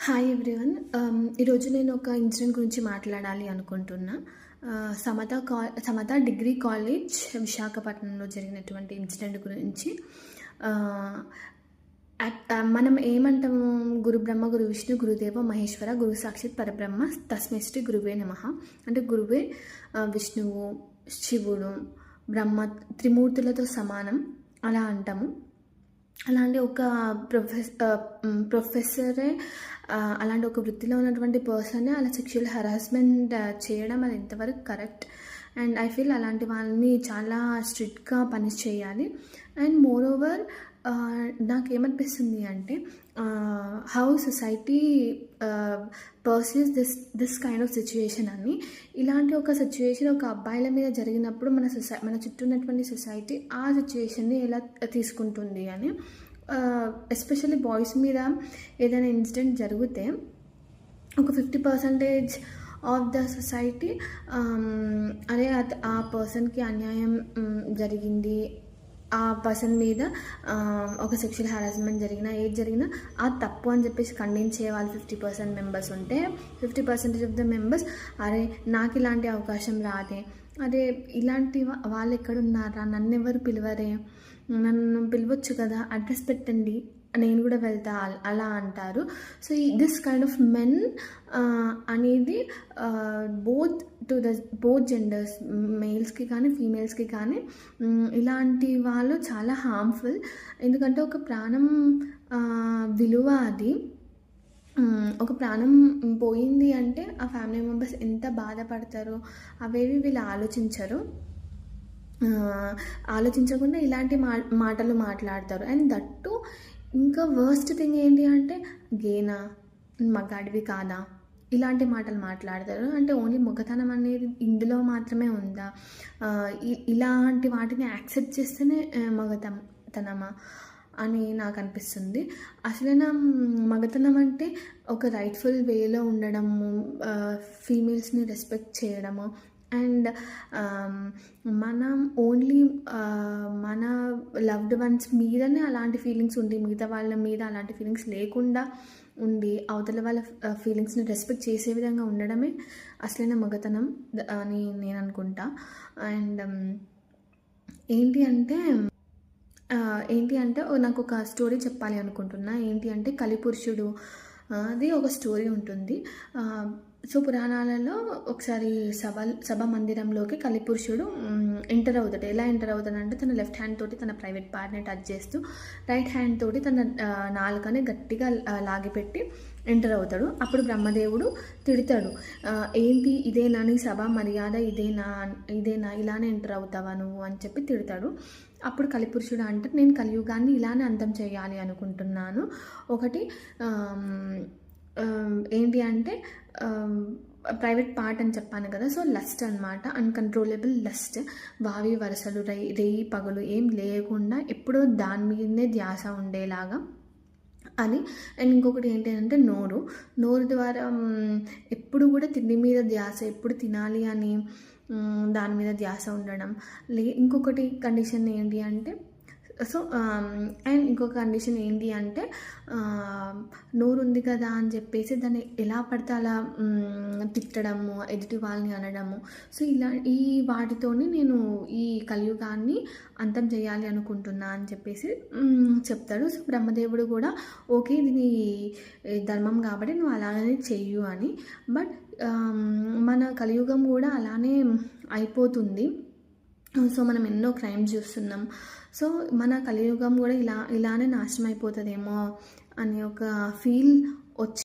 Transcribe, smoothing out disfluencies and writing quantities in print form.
Hi everyone. ఈరోజు నేను ఒక ఇన్సిడెంట్ గురించి మాట్లాడాలి అనుకుంటున్నా. సమత డిగ్రీ కాలేజ్ విశాఖపట్నంలో జరిగినటువంటి ఇన్సిడెంట్ గురించి. మనం ఏమంటాము, గురు బ్రహ్మ గురు విష్ణు గురుదేవ మహేశ్వర గురు సాక్షాత్ పరబ్రహ్మ తస్మై శ్రీ గురువే నమః. అంటే గురువే విష్ణువు, శివుడు, బ్రహ్మ త్రిమూర్తులతో సమానం అలా అంటాము. అలాంటి ఒక ప్రొఫెసరే అలాంటి ఒక వృత్తిలో ఉన్నటువంటి పర్సనే అలా సెక్షువల్ హరాస్మెంట్ చేయడం అది ఎంతవరకు కరెక్ట్? అండ్ ఐ ఫీల్ అలాంటి వాళ్ళని చాలా స్ట్రిక్ట్గా పనిష్ చేయాలి. అండ్ మోర్ ఓవర్ నాకేమనిపిస్తుంది అంటే how society perceives this kind of situation అని. ఇలాంటి ఒక సిచ్యువేషన్ ఒక అబ్బాయిల మీద జరిగినప్పుడు మన చుట్టూ ఉన్నటువంటి సొసైటీ ఆ సిచ్యువేషన్ని ఎలా తీసుకుంటుంది అని. ఎస్పెషల్లీ బాయ్స్ మీద ఏదైనా ఇన్సిడెంట్ జరిగితే ఒక 50% ఆఫ్ ద సొసైటీ అరే ఆ పర్సన్కి అన్యాయం జరిగింది, ఆ పర్సన్ మీద ఒక సెక్షువల్ హరాస్మెంట్ జరిగినా ఏది జరిగినా ఆ తప్పు అని చెప్పేసి ఖండించే వాళ్ళు 50% మెంబర్స్ ఉంటే 50% ఆఫ్ ద మెంబర్స్ అరే నాకు ఇలాంటి అవకాశం రాదే, అదే ఇలాంటి వాళ్ళు ఎక్కడున్నారా, నన్ను ఎవరు పిలవరే, నన్ను పిలవచ్చు కదా, అడ్రస్ పెట్టండి నేను కూడా వెళ్తా అలా అంటారు. So this kind of men అనేది బోత్ జెండర్స్, మేల్స్కి కానీ ఫీమేల్స్కి కానీ ఇలాంటి వాళ్ళు చాలా హార్మ్ఫుల్. ఎందుకంటే ఒక ప్రాణం విలువ అది. ఒక ప్రాణం పోయింది అంటే ఆ ఫ్యామిలీ మెంబర్స్ ఎంత బాధపడతారో అవేవి వీళ్ళు ఆలోచించకుండా ఇలాంటి మాటలు మాట్లాడతారు. అండ్ దట్టు ఇంకా వర్స్ట్ థింగ్ ఏంటి అంటే గేనా, మగాడివి కాదా, ఇలాంటి మాటలు మాట్లాడతారు. అంటే ఓన్లీ మొగతనం అనేది ఇందులో మాత్రమే ఉందా? ఇలాంటి వాటిని యాక్సెప్ట్ చేస్తేనే మగతనమా అని నాకు అనిపిస్తుంది. అసలైన మగతనం అంటే ఒక రైట్ఫుల్ వేలో ఉండడము, ఫీమేల్స్ని రెస్పెక్ట్ చేయడము. అండ్ మనం ఓన్లీ మన లవ్డ్ వన్స్ మీదనే అలాంటి ఫీలింగ్స్ ఉండి మిగతా వాళ్ళ మీద అలాంటి ఫీలింగ్స్ లేకుండా ఉండి అవతల వాళ్ళ ఫీలింగ్స్ని రెస్పెక్ట్ చేసే విధంగా ఉండడమే అసలైన మగతనం అని నేను అనుకుంటా. అండ్ ఏంటి అంటే నాకు ఒక స్టోరీ చెప్పాలి అనుకుంటున్నా. ఏంటి అంటే కలిపురుషుడు అది ఒక స్టోరీ ఉంటుంది. సో పురాణాలలో ఒకసారి సభ మందిరంలోకి కలిపురుషుడు ఎంటర్ అవుతాడు. ఎలా ఎంటర్ అవుతాడంటే తన లెఫ్ట్ హ్యాండ్ తోటి తన ప్రైవేట్ పార్ట్ని టచ్ చేస్తూ రైట్ హ్యాండ్ తోటి తన నాలుకని గట్టిగా లాగిపెట్టి ఎంటర్ అవుతాడు. అప్పుడు బ్రహ్మదేవుడు తిడతాడు, ఏంటి ఇదేనా నీ సభ మర్యాద, ఇదేనా ఇలానే ఎంటర్ అవుతావా నువ్వు అని చెప్పి తిడతాడు. అప్పుడు కలిపురుషుడు అంటే నేను కలియుగాన్ని ఇలానే అంతం చేయాలి అనుకుంటున్నాను. ఒకటి ఏంటి అంటే ప్రైవేట్ పార్ట్ అని చెప్పాను కదా, సో లస్ట్ అనమాట, అన్కంట్రోలబుల్ లస్ట్. వావి వరసలు రేయి పగలు ఏం లేకుండా ఎప్పుడూ దాని మీదనే ధ్యాస ఉండేలాగా అని. అండ్ ఇంకొకటి ఏంటి అంటే నోరు ద్వారా ఎప్పుడు కూడా తిండి మీద ధ్యాస, ఎప్పుడు తినాలి అని దాని మీద ధ్యాస ఉండడం. ఇంకొకటి కండిషన్ ఏంటి అంటే అండ్ ఇంకొక కండిషన్ ఏంటి అంటే నోరు ఉంది కదా అని చెప్పేసి దాన్ని ఎలా పడితే అలా తిట్టడము, ఎదుటి వాళ్ళని అనడము. సో ఈ వాటితోని నేను ఈ కలియుగాన్ని అంతం చేయాలి అనుకుంటున్నా అని చెప్పేసి చెప్తాడు. సో బ్రహ్మదేవుడు కూడా ఓకే ఇది ధర్మం కాబట్టి నువ్వు అలానే చెయ్యు అని. బట్ మన కలియుగం కూడా అలానే అయిపోతుంది. సో మనం ఎన్నో క్రైమ్స్ చూస్తున్నాం. సో మన కలియుగం కూడా ఇలానే నాశనం అయిపోతుందేమో అని ఒక ఫీల్ వచ్చి